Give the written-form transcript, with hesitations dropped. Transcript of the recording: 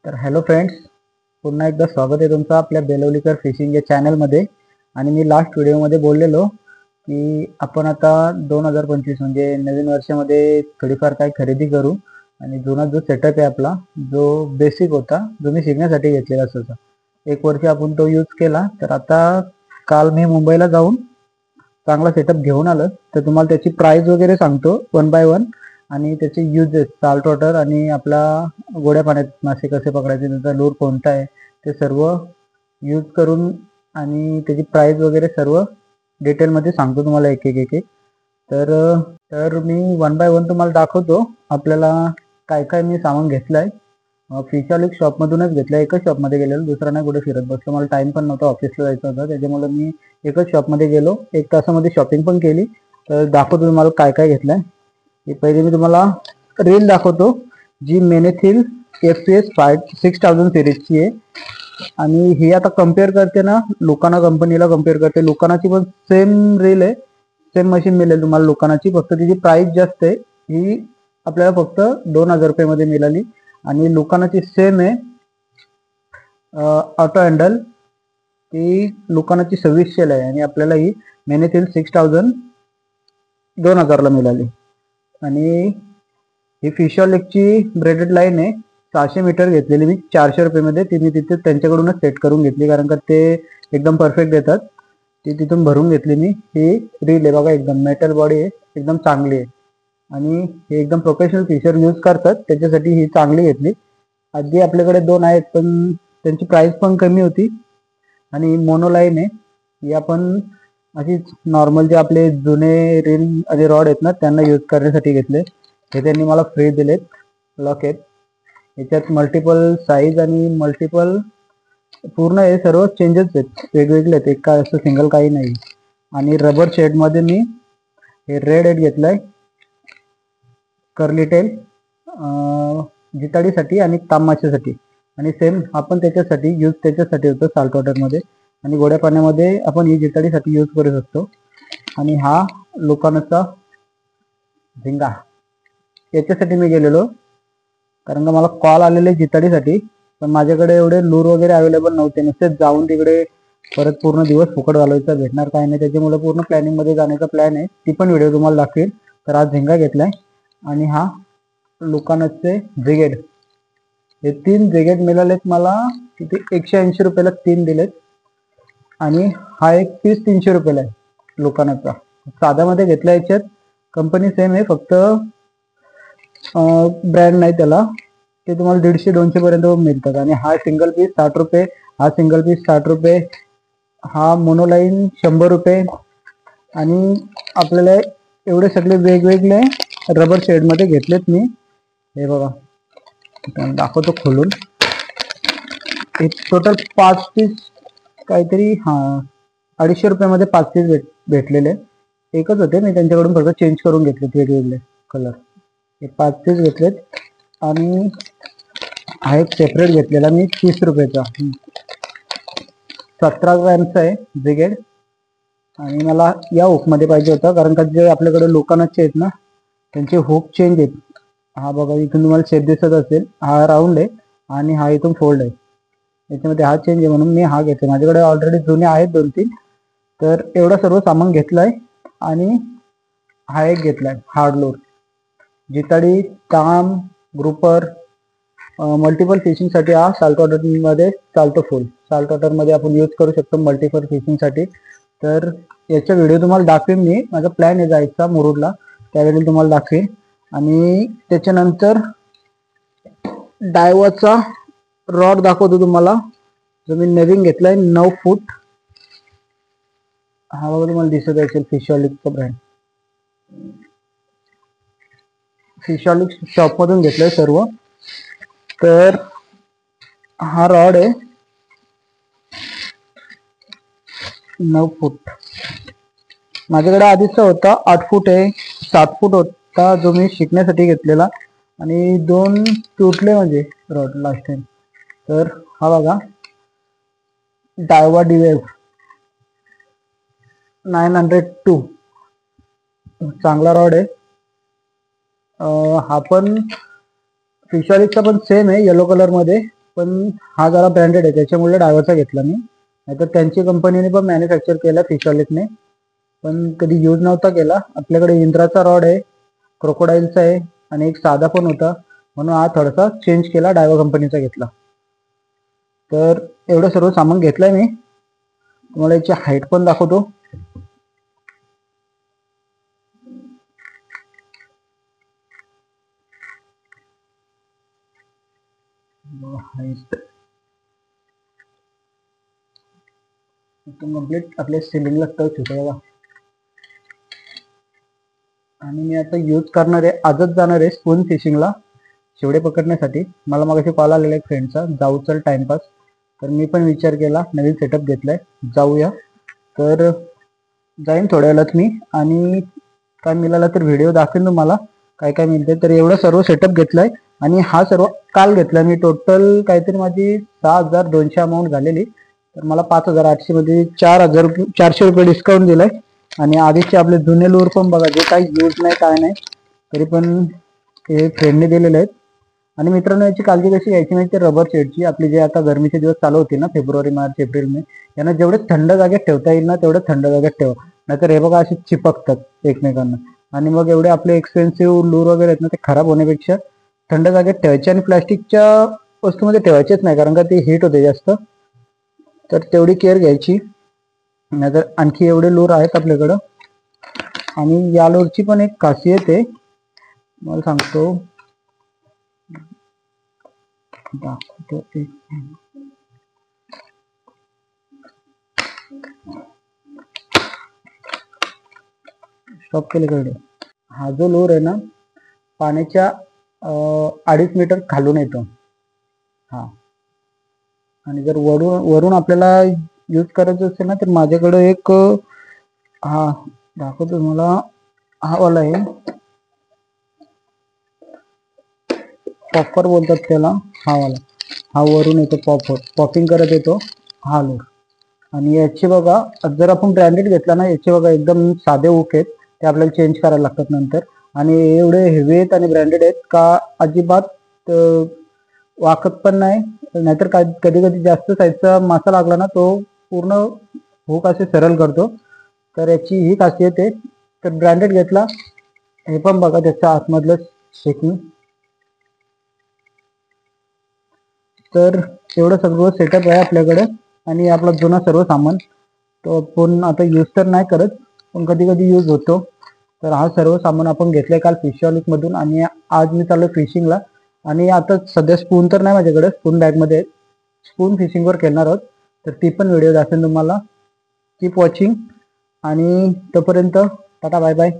तर hello friends, पुन्हा एकदा स्वागत आहे तुमचं आपल्या बेलवलीकर फिशिंग या चॅनलमध्ये. आणि मी लास्ट व्हिडिओमध्ये बोललेलो की आपण आता 2025 म्हणजे नवीन वर्षामध्ये थोडीफार काही खरेदी करू. आणि जुना जो सेटअप आहे आपला, जो बेसिक होता, जो मी शिकण्यासाठी घेतलेला असायचा, 1 वर्ष आपण तो यूज केला. तर आता काल मी मुंबईला जाऊन चांगला सेटअप घेऊन आलो. तर तुम्हाला त्याची प्राइस वगैरे सांगतो वन बाय वन, आणि त्याचे युजेस, साल्ट वॉटर आणि आपला गोड्या पाण्यात मासे कसे पकडायचे, त्याचा लूर कोणता आहे, ते सर्व यूज करून आणि त्याची प्राइस वगैरे सर्व डिटेलमध्ये सांगतो तुम्हाला एक एक एक एक. तर तर मी वन बाय वन तुम्हाला दाखवतो आपल्याला काय काय मी सामान घेतलं आहे. फिशॉलिक शॉपमधूनच घेतलं, एकच शॉपमध्ये गेलेलो, दुसरा नाही कुठे फिरत बसलो. मला टाईम पण नव्हता, ऑफिसला जायचं होतं, त्याच्यामुळे मी एकच शॉपमध्ये गेलो, 1 तासामध्ये शॉपिंग पण केली. तर दाखवतो तुम्हाला काय काय घेतलं आहे. पहिले मी तुम्हाला रील दाखवतो, जी मेनेथिल FPS 6000 सिरीजची आहे. आणि ही आता कम्पेअर करते ना, लुकाना कंपनीला कम्पेअर करते. लुकानाची पण सेम रील आहे, सेम मशीन मिळेल तुम्हाला लुकानाची, फक्त तिची प्राइस जास्त आहे. ही आपल्याला फक्त 2000 रुपयामध्ये मिळाली. आणि लुकानाची सेम आहे ऑटो हँडल, ती लुकानाची 2600 आहे, आणि आपल्याला ही मेनेथिल 6000 2000ला मिळाली. आणि ही फिशॉलिकची ब्रेडेड लाईन आहे, 600 मीटर घेतलेली मी 400 रुपयामध्ये. ती मी तिथे त्यांच्याकडूनच सेट करून घेतली, कारण का ते एकदम परफेक्ट देतात. ती तिथून भरून घेतली मी. ही रील आहे बघा, एकदम मेटल बॉडी आहे, एकदम चांगली आहे. आणि हे एकदम प्रोफेशनल फिशर यूज करतात, त्याच्यासाठी ही चांगली घेतली. आधी आपल्याकडे 2 आहेत, पण त्यांची प्राइस पण कमी होती. आणि मोनोलाईन आहे, ही आपण अशीच नॉर्मल जे आपले जुने रील आणि रॉड आहेत ना, त्यांना यूज करण्यासाठी घेतले. हे त्यांनी मला फ्री दिलेत, लॉक आहेत. याच्यात मल्टिपल साईज आणि मल्टिपल पूर्ण हे सर्व चेंजेस आहेत, वेगवेगळे आहेत, एक काय असं सिंगल काही नाही. आणि रबर शेडमध्ये मी हे रेड हेड घेतलाय, कर्ली टेल, जिताडीसाठी आणि तामाशासाठी. आणि सेम आपण त्याच्यासाठी यूज त्याच्यासाठी होतो साल्ट वॉटरमध्ये, आणि गोड्या पाण्यामध्ये आपण ही जिताडीसाठी यूज करू शकतो. आणि हा लुकानाचा झिंगा, याच्यासाठी मी गेलेलो, कारण का मला कॉल आलेले जिताडीसाठी, पण माझ्याकडे एवढे लूर वगैरे अवेलेबल नव्हते. नुसतेच जाऊन तिकडे परत पूर्ण दिवस फुकट घालवायचा, भेटणार काय नाही, त्याच्यामुळे पूर्ण प्लॅनिंगमध्ये जाण्याचा प्लॅन आहे. ती पण व्हिडिओ तुम्हाला दाखवेल. तर आज झिंगा घेतलाय, आणि हा लुकानाचे ब्रिगेड. हे 3 ब्रिगेड मिळालेत मला, तिथे 180 रुपयाला 3 दिलेत. आणि हा एक पीस 300 रुपयाला आहे लुकानाचा, साध्यामध्ये घेतला. याच्यात कंपनी सेम आहे, फक्त ब्रँड नाही त्याला, ते तुम्हाला 150-200 पर्यंत मिळतात. आणि हा सिंगल पीस 60 रुपये, हा सिंगल पीस 60 रुपये, हा मोनोलाईन 100 रुपये. आणि आपल्याला एवढे सगळे वेगवेगळे रबर शेडमध्ये घेतलेत मी. हे बघा, दाखवतो खोलून. हे टोटल 5 पीस काहीतरी, 250 रुपयामध्ये 5 पीस भेटलेले. एकच होते, मी त्यांच्याकडून फक्त चेंज करून घेतलेत वेगवेगळे कलर. हे 5 पीस घेतलेत. आणि हा एक सेपरेट घेतलेला मी 30 रुपयाचा, 17 ग्रॅमचा आहे ब्रिगेड. आणि मला या हुकमध्ये पाहिजे होता, कारण का जे आपल्याकडे लोकांचे आहेत ना, त्यांचे हुक चेंज आहेत. हा बघा, इथून तुम्हाला शेप दिसत असेल, हा राऊंड आहे आणि हा इथून फोल्ड आहे, याच्यामध्ये हा चेंज आहे, म्हणून मी हा घेतला. माझ्याकडे ऑलरेडी जुने आहेत 2-3. तर एवढं सर्व सामान घेतलंय. आणि हा एक घेतलाय हार्ड लोर, जिताडी, ताम, ग्रुपर, मल्टिपल फिशिंगसाठी. हा साल्ट वॉटरमध्ये चालतो, फुल साल्ट वॉटरमध्ये आपण यूज करू शकतो मल्टिपल फिशिंगसाठी. तर याचा व्हिडिओ तुम्हाला दाखवेन मी, माझा प्लॅन आहे जायचा मुरुडला, त्यावेळी तुम्हाला दाखवेन. आणि त्याच्यानंतर डायवाचा रॉड दाखवतो तुम्हाला, जो मी नवीन घेतलाय 9 फूट. हा बघा, तुम्हाला दिसत असेल, फिशॉलिकचा ब्रँड, फिशॉलिक शॉपमधून घेतलाय सर्व. तर हा रॉड आहे 9 फूट. माझ्याकडे आधीचा होता 8 फूट आहे, 7 फूट होता, जो मी शिकण्यासाठी घेतलेला. आणि 2 तुटले म्हणजे रॉड लास्ट टाइम. तर हा बघा, डायवा डिवेव्ह 902, चांगला रॉड आहे. हा पण फिशॉलिकचा पण सेम आहे, येलो कलर मध्ये. पण हा जरा ब्रँडेड आहे त्याच्यामुळे डायवरचा घेतला मी. नाहीतर त्यांची कंपनीने पण मॅन्युफॅक्चर केला फिशॉलिकने, पण कधी यूज नव्हता केला. आपल्याकडे इंद्राचा रॉड आहे, क्रोकोडाईलचा आहे आणि एक साधा पण होता, म्हणून हा थोडासा चेंज केला, डायवा कंपनीचा घेतला. तर एवढं सर्व सामान घेतलंय मी. तुम्हाला याची हाईट पण दाखवतो. हाईट कम्प्लीट आपल्या सिलिंगला टच होतं बघा. आणि मी आता यूज करणार आहे, आजच जाणार आहे स्पून फिशिंगला शेवडे पकडण्यासाठी. मला मगाशी कॉल आलेला एक फ्रेंडचा, जाऊ चल टाइमपास. तर मी पण विचार केला, नवीन सेटअप घेतलाय, जाऊया. तर जाईन थोड्या वेळात मी, आणि काय मिळाला तर व्हिडिओ दाखवेन तुम्हाला काय काय मिळते. तर एवढं सर्व सेटअप घेतलाय आणि हा सर्व काल घेतला मी. टोटल काहीतरी माझी 6200 अमाऊंट झालेली. तर मला 5800 मध्ये 400 रुपये डिस्काउंट दिलाय. आणि आधीचे आपले जुने लूर पण बघा, जे काही यूज नाही काय नाही तरी पण हे फ्रेंडने दिलेले आहेत. आणि मित्रांनो, याची काळजी कशी घ्यायची माहिती, रबर शेडची आपली जे आता गरमीचे दिवस चालू होते ना, फेब्रुवारी मार्च एप्रिल मे, यांना जेवढे थंड जागेत ठेवता येईल ना तेवढे थंड जागेत ठेवा. नाहीतर हे बघा असे चिपकतात एकमेकांना, आणि मग एवढे आपले एक्सपेन्सिव्ह लूर वगैरे आहेत ना, ते खराब होण्यापेक्षा थंड जागेत ठेवायचे. आणि प्लॅस्टिकच्या वस्तूमध्ये ठेवायचेच नाही, कारण का ते हीट होते जास्त. तर तेवढी केअर घ्यायची. नाहीतर आणखी एवढे लूर आहेत आपल्याकडं. आणि या लूरची पण एक खासियत आहे, मला सांगतो, स्टॉप केले. हा जो लूर आहे ना, पाण्याच्या 2.5 मीटर खालून येतो हा. आणि जर वरून आपल्याला यूज करायचं असेल ना, तर माझ्याकडे एक हा दाखवतो तुम्हाला, हा वाला आहे, पॉपर बोलतात त्याला. हा वाला, हा वरून येतो, पॉपिंग करत येतो हा लूर. आणि याचे बघा, जर आपण ब्रँडेड घेतला ना, याचे बघा एकदम साधे हुक आहेत, ते आपल्याला चेंज करायला लागतात नंतर. आणि एवढे हेवी आहेत आणि ब्रँडेड आहेत का अजिबात वाकत पण नाही. नाहीतर कधी कधी जास्त साईजचा मासा लागला ना, तो पूर्ण हुक असे सरळ करतो. तर याची ही खासियत आहे. तर ब्रँडेड घेतला. हे पण बघा त्याचं आतमधलं शेकिंग. तर एवढं सगळं सेटअप आहे आपल्याकडे. आणि आपला जुना सर्व सामान तो आपण आता यूज तर नाही करत, पण कधी कधी यूज होतो. तर हा सर्व सामान आपण घेतलंय काल फिशॉलिक मधून, आणि आज मी चालू फिशिंगला. आणि आता सध्या स्पून तर नाही माझ्याकडे, स्पून बॅगमध्ये स्पून फिशिंगवर खेळणार आहोत. तर ती पण व्हिडिओ दाखवेन तुम्हाला. कीप वॉचिंग, आणि तोपर्यंत टाटा बाय बाय.